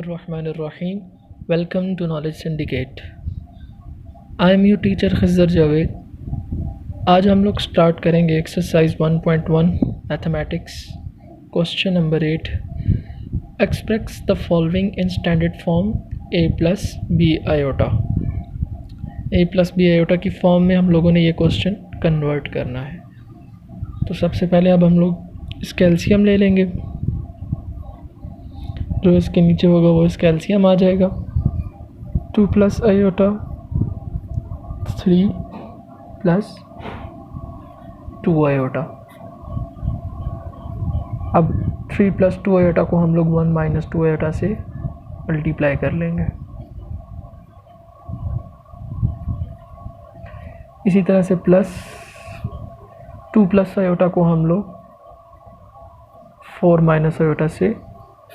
Bismillahirrahmanirrahim. Welcome to Knowledge Syndicate. I am your teacher Khizar Javed. आज हम लोग स्टार्ट करेंगे exercise 1.1 mathematics question number 8. Express the following in standard form a plus B iota. a plus B iota की form में हम लोगों ने ये क्वेश्चन कन्वर्ट करना है. तो सबसे पहले अब हम लोग इसका एलसीएम ले लेंगे. जो इसके नीचे होगा वो इसका एलसीएम आ जाएगा. 2 प्लस आयोटा 3 प्लस 2 आयोटा. अब 3 प्लस 2 आयोटा को हम लोग 1 माइनस 2 आयोटा से मल्टीप्लाई कर लेंगे. इसी तरह से प्लस 2 प्लस आयोटा को हम लोग 4 माइनस आयोटा से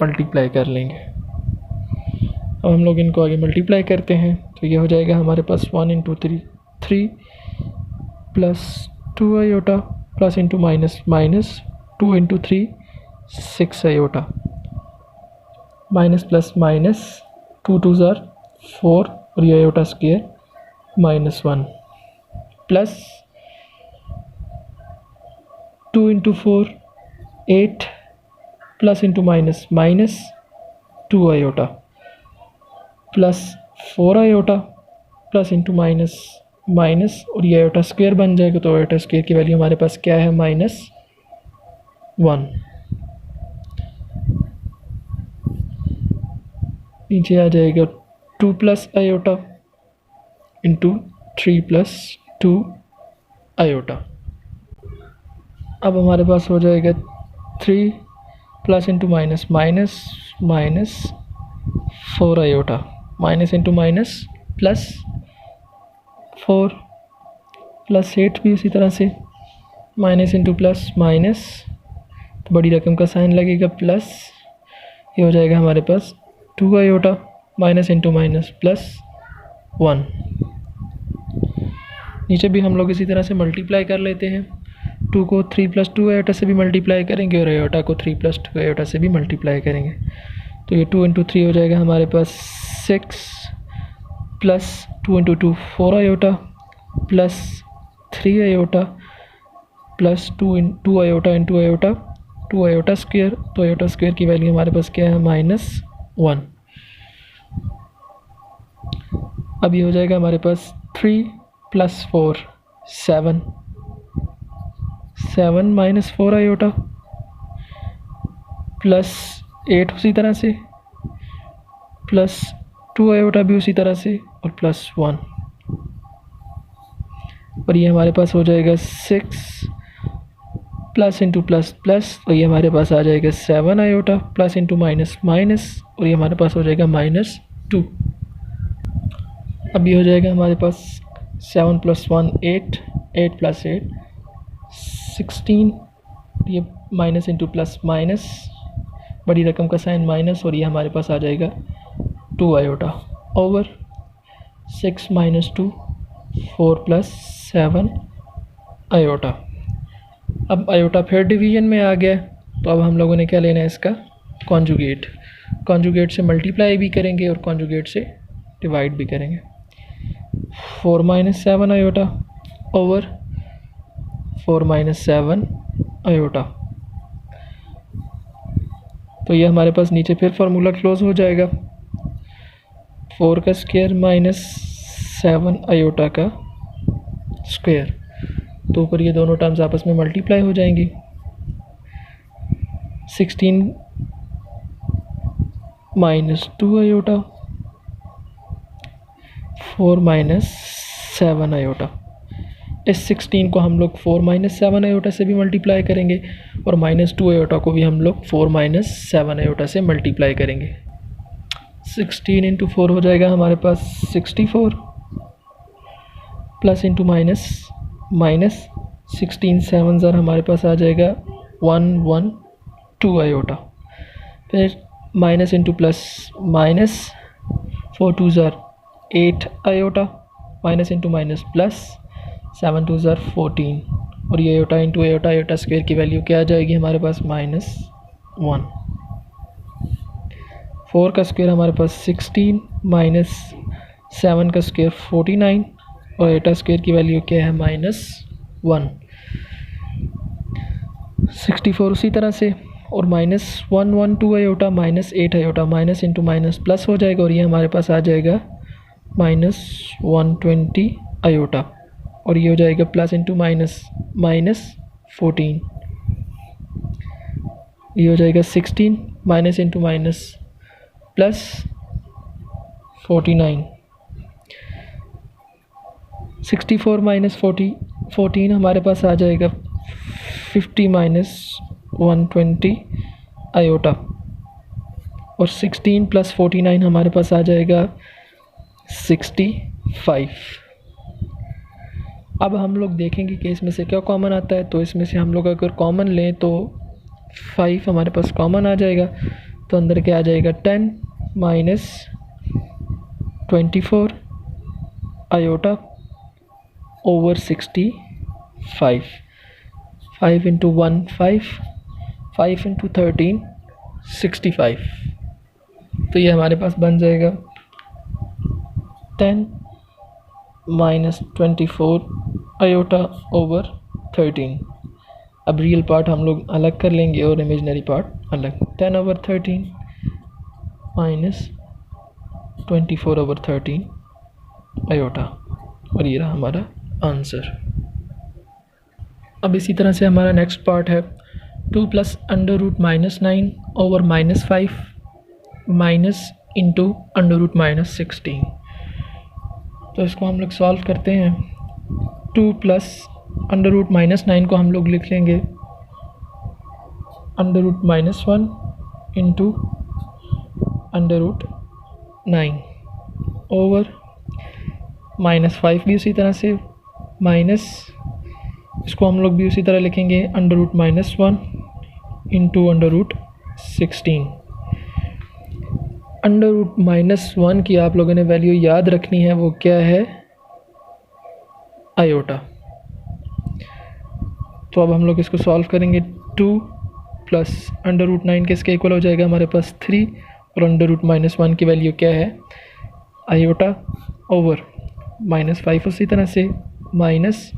मल्टीप्लाई कर लेंगे. अब हम लोग इनको आगे मल्टीप्लाई करते हैं तो ये हो जाएगा हमारे पास 1 into 3 plus 2 iota plus into minus minus 2 into 3 6 iota minus plus minus 2 2 ज़ार 4 और ये iota square -1 plus 2 into 4 8 plus into minus minus 2 iota plus 4 iota plus into minus minus और ये आयोटा स्क्वायर बन जाएगा. तो आयोटा स्क्वायर की value हमारे पास क्या है -1. नीचे आ जाएगा 2 plus iota into 3 plus 2 iota. अब हमारे पास हो जाएगा 3 plus into minus minus minus 4 iota minus into minus plus 4 plus 8 भी उसी तरह से माइनस इंटू प्लस माइनस तो बड़ी रकम का साइन लगेगा प्लस ये हो जाएगा हमारे पास 2 iota minus into minus plus 1. नीचे भी हम लोग इसी तरह से मल्टीप्लाई कर लेते हैं. 2 को 3 प्लस 2 आयोटा से भी मल्टीप्लाई करेंगे और आयोटा को 3 प्लस 2 आयोटा से भी मल्टीप्लाई करेंगे. तो ये 2 इंटू 3 हो जाएगा हमारे पास 6 plus 2 into 2 4 iota plus 3 iota plus 2 iota into iota 2 iota square. तो आयोटा स्क्वायर की वैल्यू हमारे पास क्या है -1. अब ये हो जाएगा हमारे पास 3 प्लस 4 7 माइनस 4 आयोटा प्लस 8 उसी तरह से प्लस 2 आयोटा भी उसी तरह से और प्लस 1 और ये हमारे पास हो जाएगा 6 प्लस इंटू प्लस प्लस और ये हमारे पास आ जाएगा 7 iota plus into minus minus और ये हमारे पास हो जाएगा -2. अब ये हो जाएगा हमारे पास 7 प्लस 1 8 8 प्लस 8 16 ये माइनस इंटू प्लस माइनस बड़ी रकम का साइन माइनस और ये हमारे पास आ जाएगा 2 iota over 6 minus 2 4 plus 7 iota. अब आयोटा फिर डिवीजन में आ गया तो अब हम लोगों ने क्या लेना है इसका कॉन्जुगेट से मल्टीप्लाई भी करेंगे और कॉन्जुगेट से डिवाइड भी करेंगे. 4 minus 7 iota over 4 minus 7 iota. तो ये हमारे पास नीचे फिर फार्मूला क्लोज हो जाएगा. 4 का स्क्वायर माइनस 7 आयोटा का स्क्वायर. तो ऊपर ये दोनों टर्म्स आपस में मल्टीप्लाई हो जाएंगी. 16 माइनस 2 आयोटा 4 माइनस 7 आयोटा. इस 16 को हम लोग 4 माइनस 7 आयोटा से भी मल्टीप्लाई करेंगे और -2 आयोटा को भी हम लोग 4 माइनस 7 आयोटा से मल्टीप्लाई करेंगे. 16 इंटू 4 हो जाएगा हमारे पास 64 प्लस इंटू माइनस माइनस 16 7 ज़ार हमारे पास आ जाएगा 112 आयोटा. फिर माइनस इंटू प्लस माइनस 4 2 ज़ार 8 iota minus into minus plus 7 2 ज़ार 14 और ये iota into iota iota square की वैल्यू क्या आ जाएगी हमारे पास -1. 4 का स्क्वायर हमारे पास 16 माइनस 7 का स्क्वायर 49 और आयोटा स्क्वायर की वैल्यू क्या है -1। 64 उसी तरह से और -112 iota -8 iota minus into minus plus हो जाएगा और ये हमारे पास आ जाएगा -120 आयोटा और ये हो जाएगा प्लस इंटू माइनस -14। ये हो जाएगा 16 minus into minus plus 49। 64 minus 14 हमारे पास आ जाएगा 50 माइनस 120 आयोटा और 16 प्लस 49 हमारे पास आ जाएगा 65। अब हम लोग देखेंगे कि इसमें से क्या कॉमन आता है। तो इसमें से हम लोग अगर कॉमन लें तो 5 हमारे पास कॉमन आ जाएगा, तो अंदर क्या आ जाएगा 10 minus 24 iota over 65। 5 into 1 5, 5 into 13 65। तो ये हमारे पास बन जाएगा 10 माइनस 24 आयोटा ओवर 13। अब रियल पार्ट हम लोग अलग कर लेंगे और इमेजिनरी पार्ट अलग। 10 ओवर 13 माइनस 24 ओवर 13 आयोटा और ये रहा हमारा आंसर। अब इसी तरह से हमारा नेक्स्ट पार्ट है 2 plus under root -9 over -5 minus into under root -16। तो इसको हम लोग सॉल्व करते हैं। 2 प्लस अंडर रूट -9 को हम लोग लिख लेंगे under root -1 into under root 9 over -5 भी उसी तरह से माइनस, इसको हम लोग भी उसी तरह लिखेंगे under root -1 into under root 16। Under root -1 की आप लोगों ने वैल्यू याद रखनी है, वो क्या है आयोटा। तो अब हम लोग इसको सॉल्व करेंगे। 2 प्लस अंडर रूट 9 किसके इक्वल हो जाएगा हमारे पास 3 और अंडर रूट -1 की वैल्यू क्या है आयोटा ओवर -5 उसी तरह से माइनस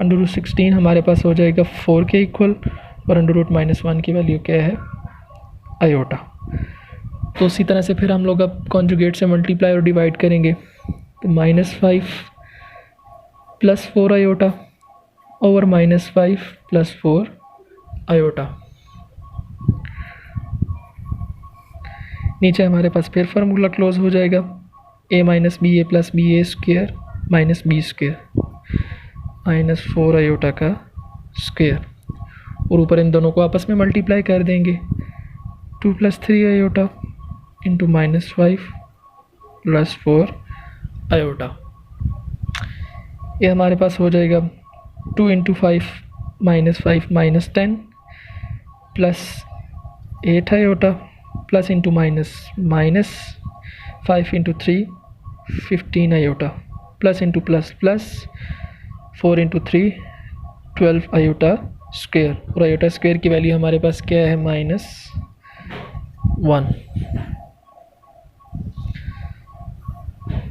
अंडर रूट 16 हमारे पास हो जाएगा 4 के इक्वल और अंडर रूट -1 की वैल्यू क्या है आयोटा। तो उसी तरह से फिर हम लोग अब कॉन्जुगेट से मल्टीप्लाई और डिवाइड करेंगे। तो -5 plus 4 iota over -5 plus 4 iota. नीचे हमारे पास फिर फार्मूला क्लोज हो जाएगा a minus B A plus B A square minus B square -4 iota का स्क्वेयर और ऊपर इन दोनों को आपस में मल्टीप्लाई कर देंगे। 2 plus 3 iota into -5 plus 4 iota. ये हमारे पास हो जाएगा 2 into 5 -5 -10 plus 8 iota plus into minus 5 into 3 15 iota plus into plus plus 4 into 3 12 iota square और आयोटा स्क्वेयर की वैल्यू हमारे पास क्या है -1।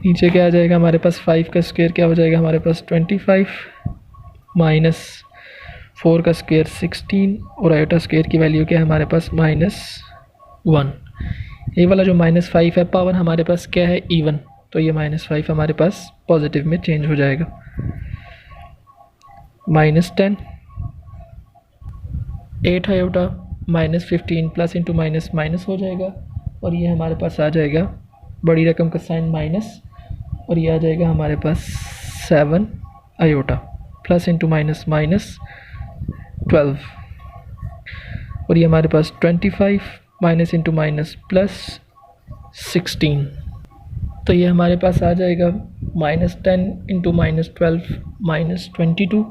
नीचे क्या आ जाएगा हमारे पास 5 का स्क्वायर क्या हो जाएगा हमारे पास 25 माइनस 4 का स्क्वायर 16 और आयोटा स्क्वायर की वैल्यू क्या है हमारे पास -1। ये वाला जो -5 है पावर हमारे पास क्या है इवन, तो ये -5 हमारे पास पॉजिटिव में चेंज हो जाएगा। -10 8 iota -15 plus into minus minus हो जाएगा और ये हमारे पास आ जाएगा बड़ी रकम का साइन माइनस और ये आ जाएगा हमारे पास 7 iota plus into minus minus 12 और ये हमारे पास 25 माइनस इंटू माइनस प्लस 16। तो ये हमारे पास आ जाएगा -10 इंटू -12 -22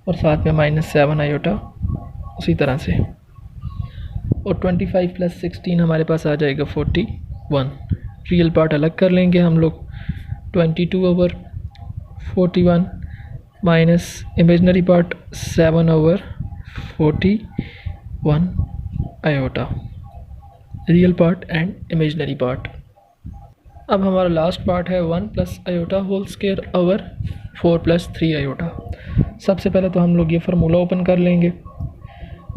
और साथ में -7 आयोटा उसी तरह से और 25 प्लस 16 हमारे पास आ जाएगा 41। रियल पार्ट अलग कर लेंगे हम लोग 22 over 41 minus imaginary part 7 over 41 iota. Real part and imaginary part. अब हमारा लास्ट पार्ट है 1 plus iota whole square over 4 plus 3 iota. सबसे पहले तो हम लोग ये फार्मूला ओपन कर लेंगे।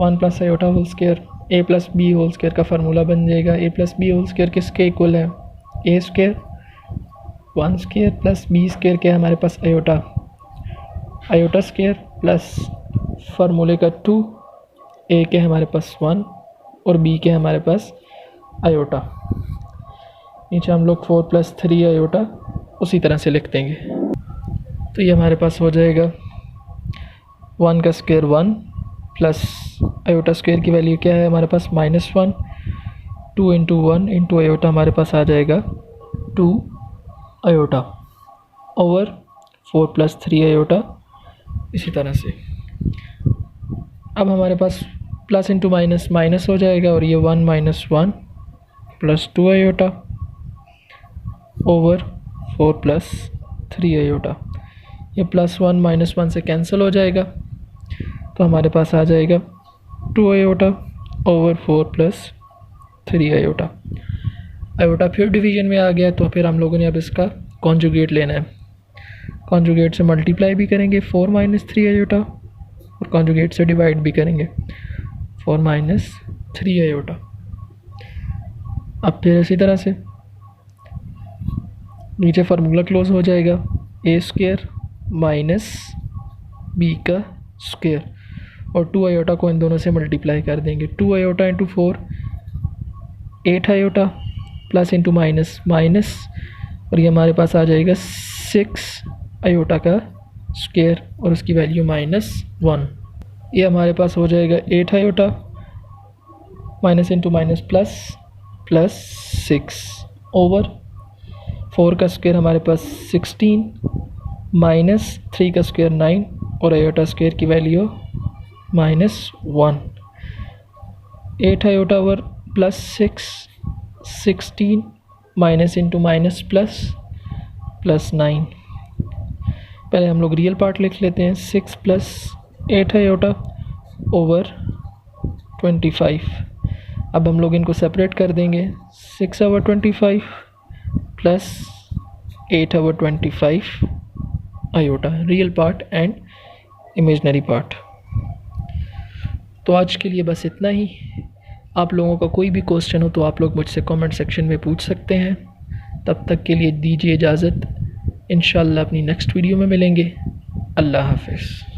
1 plus iota whole square a plus b whole square का फार्मूला बन जाएगा। A plus b whole square किसके इक्वल है? A square 1 square plus b square क्या है हमारे पास? आयोटा। आयोटा स्क्वायर प्लस फार्मूले का 2, ए के हमारे पास 1 और बी के हमारे पास आयोटा। नीचे हम लोग 4 प्लस 3 आयोटा उसी तरह से लिख देंगे। तो ये हमारे पास हो जाएगा 1 का स्क्वायर 1 प्लस आयोटा स्क्वायर की वैल्यू क्या है हमारे पास? -1। 2 इंटू 1 इंटू आयोटा हमारे पास आ जाएगा 2 आयोटा ओवर 4 प्लस 3 आयोटा। इसी तरह से अब हमारे पास प्लस इंटू माइनस माइनस हो जाएगा और ये 1 minus 1 plus 2 iota over 4 plus 3 iota. ये प्लस 1 माइनस 1 से कैंसिल हो जाएगा तो हमारे पास आ जाएगा 2 iota over 4 plus 3 iota. Iota फिर डिवीजन में आ गया तो फिर हम लोगों ने अब इसका कॉन्जुगेट लेना है। कॉन्जुगेट से मल्टीप्लाई भी करेंगे 4 माइनस 3 आयोटा और कॉन्जुगेट से डिवाइड भी करेंगे 4 माइनस 3 आयोटा। अब फिर इसी तरह से नीचे फार्मूला क्लोज हो जाएगा ए स्क्वायर माइनस बी का स्क्वायर और 2 आयोटा को इन दोनों से मल्टीप्लाई कर देंगे। 2 iota into 4 8 iota plus into minus minus और ये हमारे पास आ जाएगा 6 आयोटा का स्क्वायर और उसकी वैल्यू -1। ये हमारे पास हो जाएगा 8 iota minus into minus plus 6 over 4 का स्क्वायर हमारे पास 16 माइनस 3 का स्क्वायर 9 और आयोटा स्क्वायर की value -1। 8 iota over +6 16 minus into minus plus 9। पहले हम लोग रियल पार्ट लिख लेते हैं। 6 प्लस 8 आयोटा ओवर 25। अब हम लोग इनको सेपरेट कर देंगे। 6 over 25 plus 8 over 25 iota, real part and imaginary part. तो आज के लिए बस इतना ही। आप लोगों का कोई भी क्वेश्चन हो तो आप लोग मुझसे कमेंट सेक्शन में पूछ सकते हैं। तब तक के लिए दीजिए इजाज़त। इंशाअल्लाह अपनी नेक्स्ट वीडियो में मिलेंगे। अल्लाह हाफ़िज़।